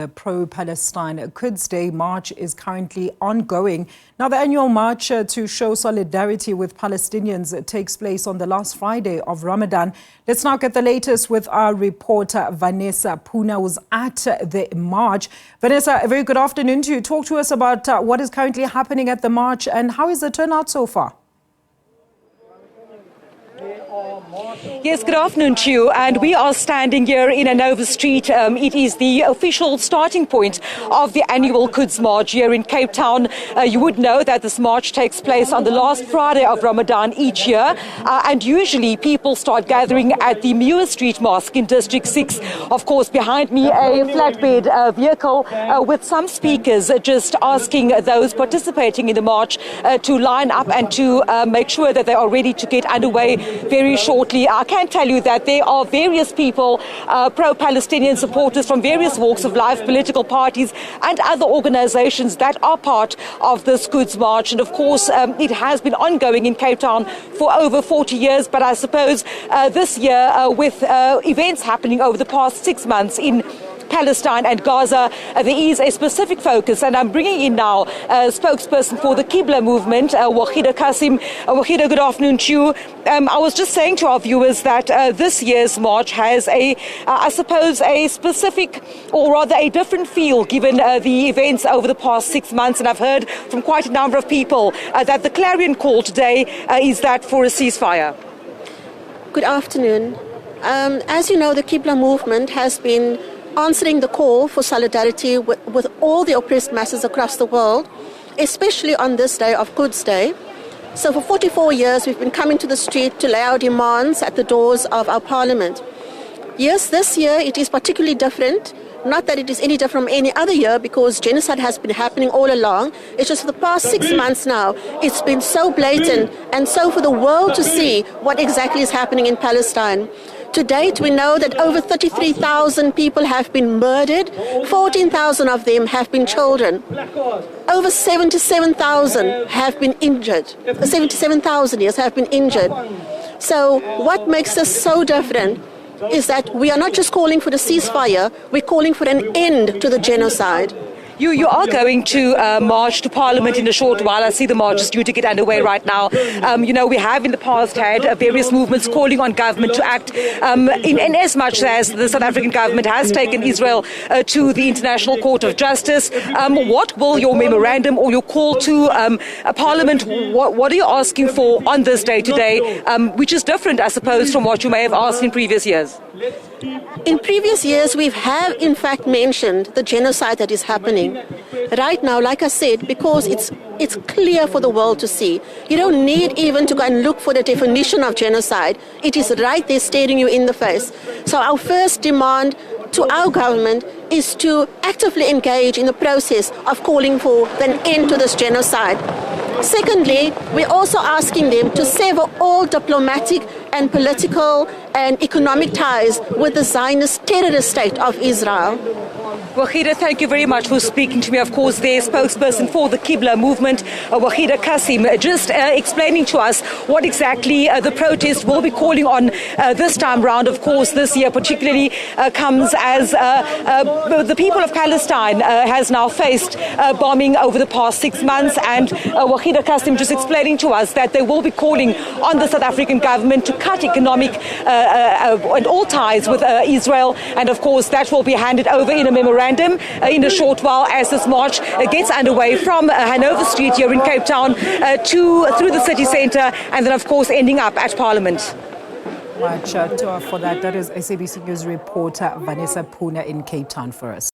The Pro-Palestine Quds Day march is currently ongoing. Now, the annual march to show solidarity with Palestinians takes place on the last Friday of Ramadan. Let's now get the latest with our reporter, Vanessa Poonah, who's at the march. Vanessa, a very good afternoon to you. Talk to us about what is currently happening at the march and how is the turnout so far? Yes, good afternoon to you. And we are standing here in Anova Street. It is the official starting point of the annual Quds March here in Cape Town. You would know that this march takes place on the last Friday of Ramadan each year. And usually people start gathering at the Muir Street Mosque in District 6. Of course, behind me, a flatbed vehicle with some speakers just asking those participating in the march to line up and to make sure that they are ready to get underway very shortly. I can tell you that there are various people, pro-Palestinian supporters from various walks of life, political parties and other organizations that are part of this Quds March. And of course, it has been ongoing in Cape Town for over 40 years. But I suppose this year, with events happening over the past 6 months in Palestine and Gaza, there is a specific focus, and I'm bringing in now a spokesperson for the Qibla movement, Wahida Qasim. Wahida, good afternoon to you. I was just saying to our viewers that this year's march has I suppose, a specific, or rather a different feel given the events over the past 6 months, and I've heard from quite a number of people that the clarion call today is that for a ceasefire. Good afternoon. As you know, the Qibla movement has been answering the call for solidarity with all the oppressed masses across the world, especially on this day of Quds Day. So for 44 years, we've been coming to the street to lay our demands at the doors of our parliament. Yes, this year it is particularly different. Not that it is any different from any other year, because genocide has been happening all along. It's just for the past 6 months now, it's been so blatant, and so for the world to see what exactly is happening in Palestine. To date, we know that over 33,000 people have been murdered. 14,000 of them have been children. Over 77,000 have been injured. 77,000, yes, have been injured. So what makes us so different is that we are not just calling for the ceasefire, we're calling for an end to the genocide. You are going to march to Parliament in a short while. I see the march is due to get underway right now. We have in the past had various movements calling on government to act in as much as the South African government has taken Israel to the International Court of Justice. What will your memorandum or your call to Parliament, what are you asking for on this day today, which is different, I suppose, from what you may have asked in previous years? In previous years, we have in fact mentioned the genocide that is happening. Right now, like I said, because it's clear for the world to see. You don't need even to go and look for the definition of genocide. It is right there staring you in the face. So our first demand to our government is to actively engage in the process of calling for an end to this genocide. Secondly, we're also asking them to sever all diplomatic and political and economic ties with the Zionist terrorist state of Israel. Wahida, thank you very much for speaking to me. Of course, their spokesperson for the Qibla movement, Wahida Qasim, just explaining to us what exactly the protest will be calling on this time round. Of course, this year particularly comes as the people of Palestine has now faced bombing over the past 6 months, and Wahida Qasim just explaining to us that they will be calling on the South African government to cut economic and all ties with Israel, and of course that will be handed over in a memorandum in a short while as this march gets underway from Hanover Street here in Cape Town through the city centre, and then of course ending up at Parliament. For that is SABC News reporter Vanessa Poonah in Cape Town for us.